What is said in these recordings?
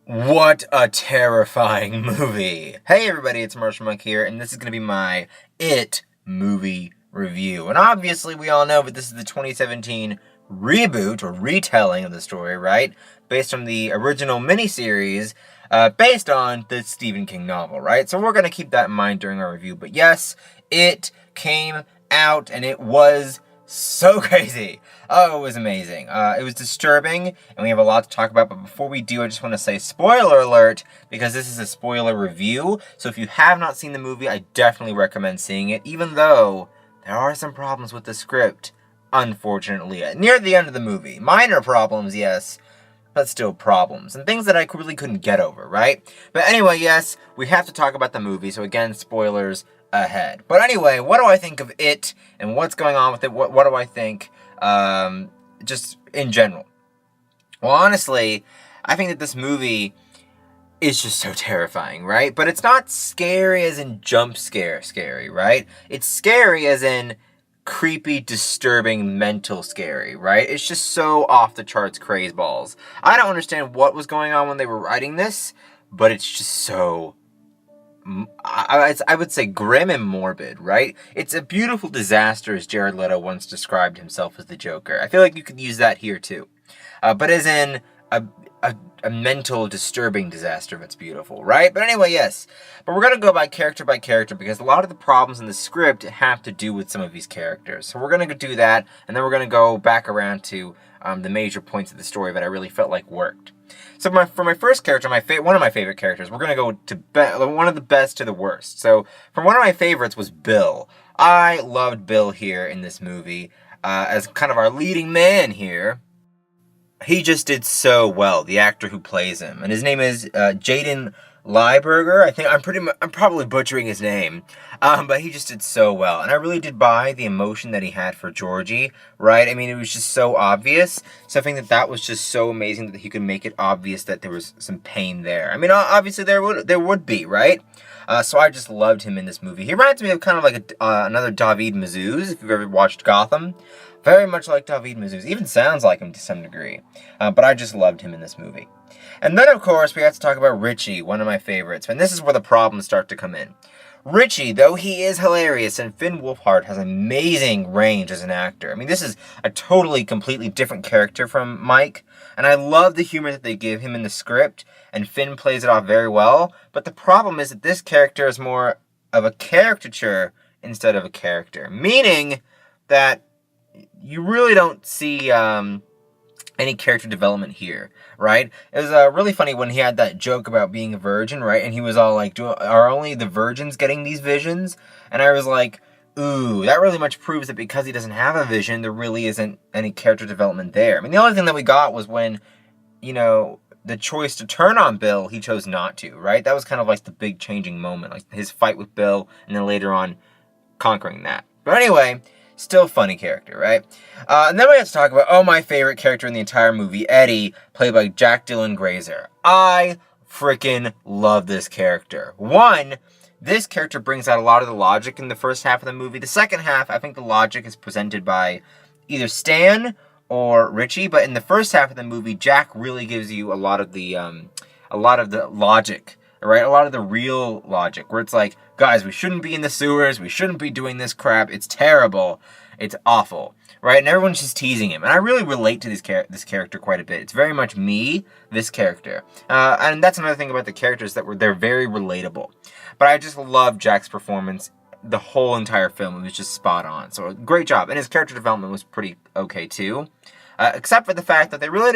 What a terrifying movie. Hey everybody, it's Marshall Monk here, and this is going to be my It movie review. And obviously we all know that this is the 2017 reboot or retelling of the story, right? Based on the original miniseries, based on the Stephen King novel, right? So we're going to keep that in mind during our review. But yes, it came out and it was so crazy. Oh, it was amazing. It was disturbing, and we have a lot to talk about, but before we do, I just want to say spoiler alert, because this is a spoiler review, so if you have not seen the movie, I definitely recommend seeing it, even though there are some problems with the script, unfortunately, near the end of the movie. Minor problems, yes, but still problems, and things that I really couldn't get over, right? But anyway, yes, we have to talk about the movie, so again, spoilers ahead. But anyway, what do I think of it, and what's going on with it? What do I think, just in general? Well, honestly, I think that this movie is just so terrifying, right? But it's not scary as in jump scare scary, right? It's scary as in creepy, disturbing, mental scary, right? It's just so off the charts craze balls. I don't understand what was going on when they were writing this, but it's just so I would say grim and morbid, right? It's a beautiful disaster, as Jared Leto once described himself as the Joker. I feel like you could use that here too. But as in a mental disturbing disaster that's beautiful, right? But anyway, yes. But we're going to go by character because a lot of the problems in the script have to do with some of these characters. So we're going to do that, and then we're going to go back around to the major points of the story that I really felt like worked. So for my first character, one of my favorite characters, we're going to go to one of the best to the worst. So from one of my favorites was Bill. I loved Bill here in this movie as kind of our leading man here. He just did so well, the actor who plays him. And his name is Jaden Lieberger. I think I'm probably butchering his name, but he just did so well, and I really did buy the emotion that he had for Georgie. Right? I mean, it was just so obvious. So I think that was just so amazing that he could make it obvious that there was some pain there. I mean, obviously there would be, right? So I just loved him in this movie. He reminds me of kind of like another David Mazouz, if you've ever watched Gotham. Very much like David Mazouz. Even sounds like him to some degree. But I just loved him in this movie. And then, of course, we have to talk about Richie, one of my favorites. And this is where the problems start to come in. Richie, though he is hilarious, and Finn Wolfhard has amazing range as an actor. I mean, this is a totally, completely different character from Mike. And I love the humor that they give him in the script. And Finn plays it off very well. But the problem is that this character is more of a caricature instead of a character. Meaning that you really don't see any character development here, right? It was really funny when he had that joke about being a virgin, right? And he was all like, are only the virgins getting these visions? And I was like, ooh, that really much proves that because he doesn't have a vision, there really isn't any character development there. I mean, the only thing that we got was when, the choice to turn on Bill, he chose not to, right? That was kind of like the big changing moment, like his fight with Bill, and then later on conquering that. But anyway, still funny character, right? And then we have to talk about, my favorite character in the entire movie, Eddie, played by Jack Dylan Grazer. I freaking love this character. One, this character brings out a lot of the logic in the first half of the movie. The second half, I think the logic is presented by either Stan or Richie, but in the first half of the movie, Jack really gives you a lot of the logic, right? A lot of the real logic, where it's like, guys, we shouldn't be in the sewers, we shouldn't be doing this crap, it's terrible, it's awful, right? And everyone's just teasing him. And I really relate to this character quite a bit. It's very much me, this character. And that's another thing about the characters, they're very relatable. But I just love Jack's performance. The whole entire film, it was just spot on. So great job. And his character development was pretty okay too. Except for the fact that they really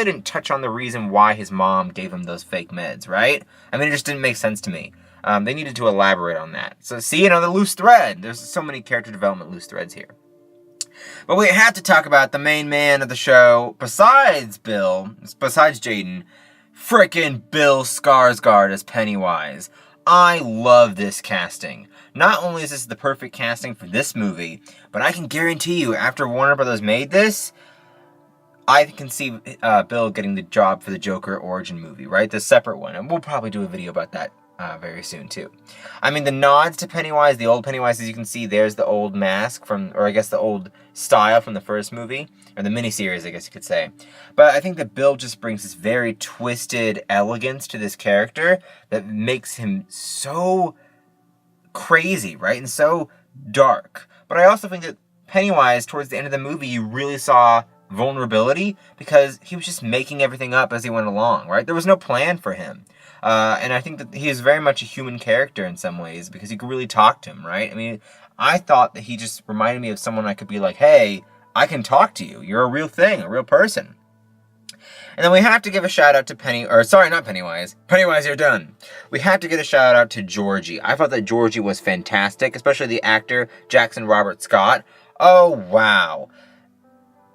didn't touch on the reason why his mom gave him those fake meds, right? I mean, it just didn't make sense to me. They needed to elaborate on that. So see, another loose thread. There's so many character development loose threads here. But we have to talk about the main man of the show, besides Jaden, frickin' Bill Skarsgård as Pennywise. I love this casting. Not only is this the perfect casting for this movie, but I can guarantee you, after Warner Brothers made this, I can see Bill getting the job for the Joker origin movie, right? The separate one. And we'll probably do a video about that very soon too. I mean, the nods to Pennywise, the old Pennywise, as you can see, there's the old mask from, or I guess the old style from the first movie, or the miniseries, I guess you could say. But I think that Bill just brings this very twisted elegance to this character that makes him so crazy, right? And so dark. But I also think that Pennywise, towards the end of the movie, you really saw vulnerability because he was just making everything up as he went along, right? There was no plan for him. And I think that he is very much a human character in some ways because you could really talk to him, right? I mean, I thought that he just reminded me of someone I could be like, hey, I can talk to you. You're a real thing, a real person. And then we have to give a shout out to Pennywise, you're done. We have to give a shout out to Georgie. I thought that Georgie was fantastic, especially the actor, Jackson Robert Scott. Oh, wow.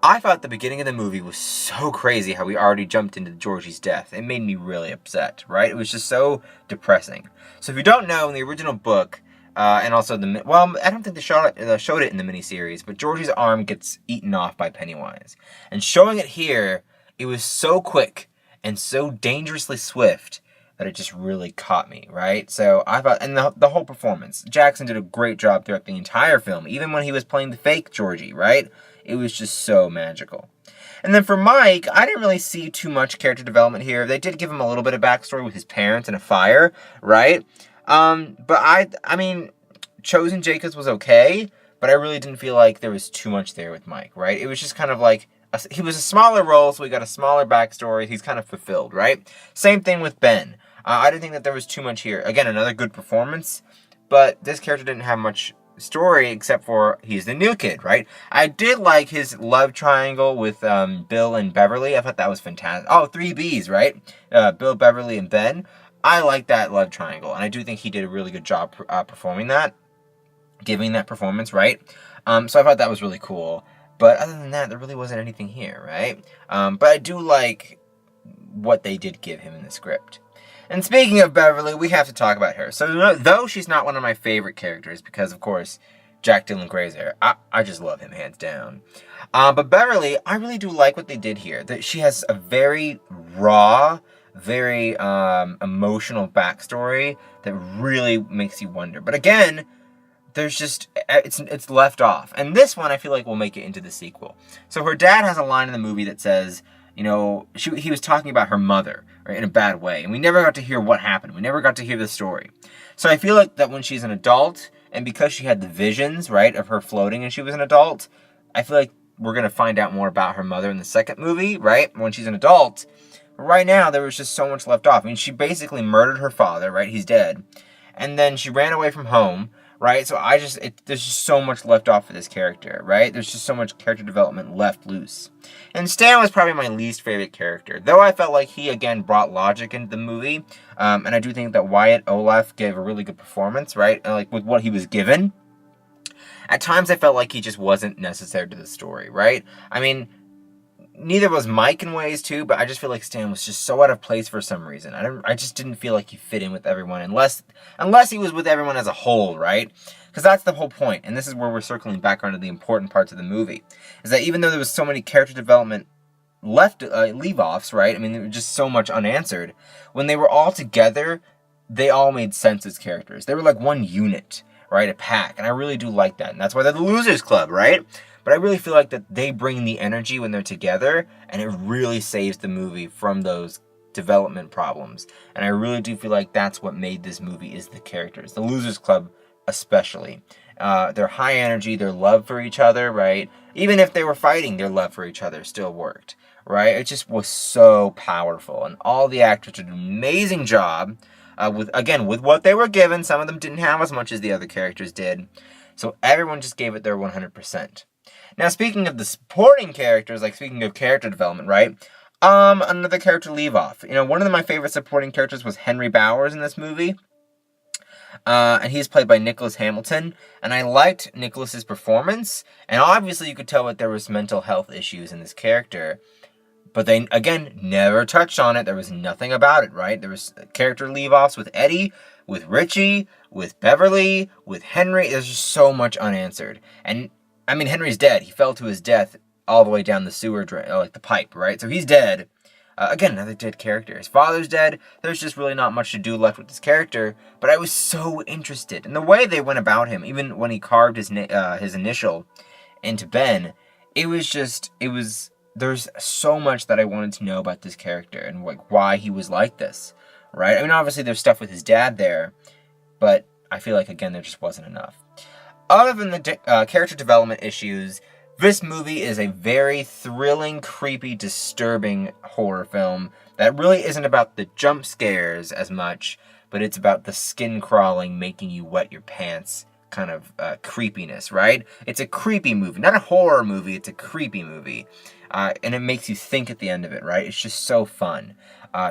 I thought the beginning of the movie was so crazy how we already jumped into Georgie's death. It made me really upset, right? It was just so depressing. So if you don't know, in the original book, and also I don't think they showed it in the miniseries, but Georgie's arm gets eaten off by Pennywise. And showing it here, it was so quick and so dangerously swift that it just really caught me, right? So I thought, and the whole performance, Jackson did a great job throughout the entire film, even when he was playing the fake Georgie, right? It was just so magical. And then for Mike, I didn't really see too much character development here. They did give him a little bit of backstory with his parents and a fire, right? But I mean, Chosen Jacobs was okay, but I really didn't feel like there was too much there with Mike, right? It was just kind of like, he was a smaller role, so we got a smaller backstory. He's kind of fulfilled, right? Same thing with Ben. I didn't think that there was too much here. Again, another good performance, but this character didn't have much story except for he's the new kid, right? I did like his love triangle with Bill and Beverly. I thought that was fantastic. Oh, 3 Bs, right? Bill, Beverly, and Ben. I like that love triangle, and I do think he did a really good job performing that, giving that performance, right? So I thought that was really cool. But other than that, there really wasn't anything here, right? But I do like what they did give him in the script. And speaking of Beverly, we have to talk about her. So though she's not one of my favorite characters, because of course, Jack Dylan Grazer, I just love him hands down. But Beverly, I really do like what they did here. That she has a very raw, very emotional backstory that really makes you wonder. But again, there's just, it's left off. And this one, I feel like will make it into the sequel. So her dad has a line in the movie that says, you know, he was talking about her mother, right, in a bad way. And we never got to hear what happened. We never got to hear the story. So I feel like that when she's an adult, and because she had the visions, right, of her floating and she was an adult, I feel like we're going to find out more about her mother in the second movie, right, when she's an adult. But right now, there was just so much left off. I mean, she basically murdered her father, right, he's dead. And then she ran away from home. Right, so there's just so much left off of this character, right? There's just so much character development left loose. And Stan was probably my least favorite character, though I felt like he, again, brought logic into the movie. And I do think that Wyatt Olaf gave a really good performance, right? Like, with what he was given. At times, I felt like he just wasn't necessary to the story, right? I mean, neither was Mike in ways too, but I just feel like Stan was just so out of place for some reason. I just didn't feel like he fit in with everyone unless he was with everyone as a whole, right? Because that's the whole point, and this is where we're circling back onto the important parts of the movie, is that even though there was so many character development leave-offs, right? I mean, there was just so much unanswered. When they were all together, they all made sense as characters. They were like one unit, right? A pack, and I really do like that, and that's why they're the Losers Club, right? But I really feel like that they bring the energy when they're together, and it really saves the movie from those development problems. And I really do feel like that's what made this movie is the characters. The Losers Club especially. Their high energy, their love for each other, right? Even if they were fighting, their love for each other still worked, right? It just was so powerful. And all the actors did an amazing job with what they were given. Some of them didn't have as much as the other characters did. So everyone just gave it their 100%. Now, speaking of the supporting characters, like speaking of character development, right? Another character leave off. You know, one of my favorite supporting characters was Henry Bowers in this movie. And he's played by Nicholas Hamilton. And I liked Nicholas's performance. And obviously you could tell that there was mental health issues in this character. But they, again, never touched on it. There was nothing about it, right? There was character leave-offs with Eddie, with Richie, with Beverly, with Henry. There's just so much unanswered. And I mean, Henry's dead. He fell to his death all the way down the sewer drain, like the pipe, right? So he's dead. Again, another dead character. His father's dead. There's just really not much to do left with this character. But I was so interested in the way they went about him. Even when he carved his initial into Ben, there's so much that I wanted to know about this character and like why he was like this, right? I mean, obviously there's stuff with his dad there, but I feel like, again, there just wasn't enough. Other than the character development issues, this movie is a very thrilling, creepy, disturbing horror film that really isn't about the jump scares as much, but it's about the skin crawling, making you wet your pants kind of creepiness, right? It's a creepy movie, not a horror movie, it's a creepy movie. And it makes you think at the end of it, right? It's just so fun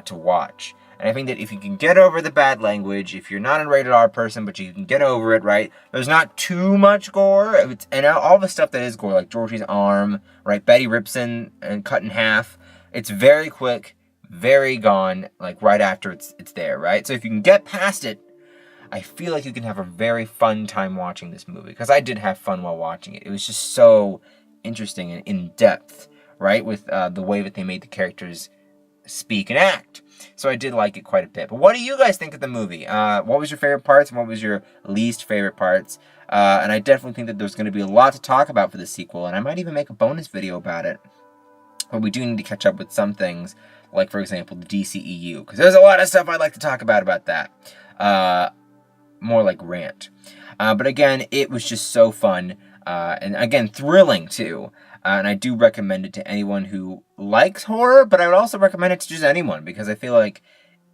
to watch. And I think that if you can get over the bad language, if you're not a rated R person, but you can get over it, right? There's not too much gore. And all the stuff that is gore, like Georgie's arm, right? Betty rips in and cut in half. It's very quick, very gone, like right after it's there, right? So if you can get past it, I feel like you can have a very fun time watching this movie. Because I did have fun while watching it. It was just so interesting and in-depth, right? With the way that they made the characters speak and act. So I did like it quite a bit. But what do you guys think of the movie? What was your favorite parts and what was your least favorite parts? And I definitely think that there's going to be a lot to talk about for the sequel, and I might even make a bonus video about it. But we do need to catch up with some things, like, for example, the DCEU, because there's a lot of stuff I'd like to talk about that. More like rant. But again, it was just so fun, and again, thrilling too. And I do recommend it to anyone who likes horror, but I would also recommend it to just anyone, because I feel like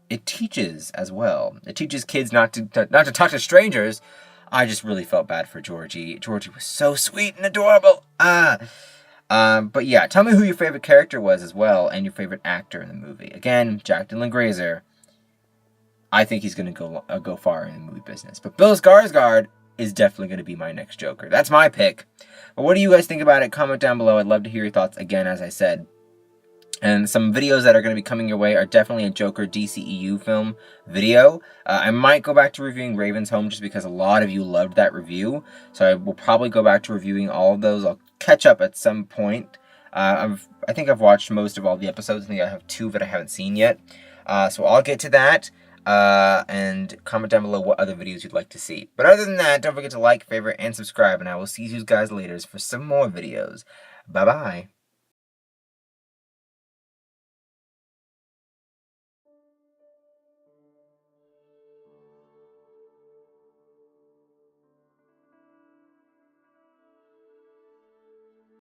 it teaches as well. It teaches kids not to talk to strangers. I just really felt bad for Georgie. Georgie was so sweet and adorable. But yeah, tell me who your favorite character was as well, and your favorite actor in the movie. Again, Jack Dylan Grazer. I think he's going to go far in the movie business. But Bill Skarsgård is definitely going to be my next Joker. That's my pick. But what do you guys think about it? Comment down below. I'd love to hear your thoughts again, as I said. And some videos that are going to be coming your way are definitely a Joker DCEU film video. I might go back to reviewing Raven's Home just because a lot of you loved that review. So I will probably go back to reviewing all of those. I'll catch up at some point. I think I've watched most of all the episodes. I think I have 2 that I haven't seen yet. So I'll get to that. And comment down below what other videos you'd like to see. But other than that, don't forget to like, favorite, and subscribe. And I will see you guys later for some more videos. Bye-bye.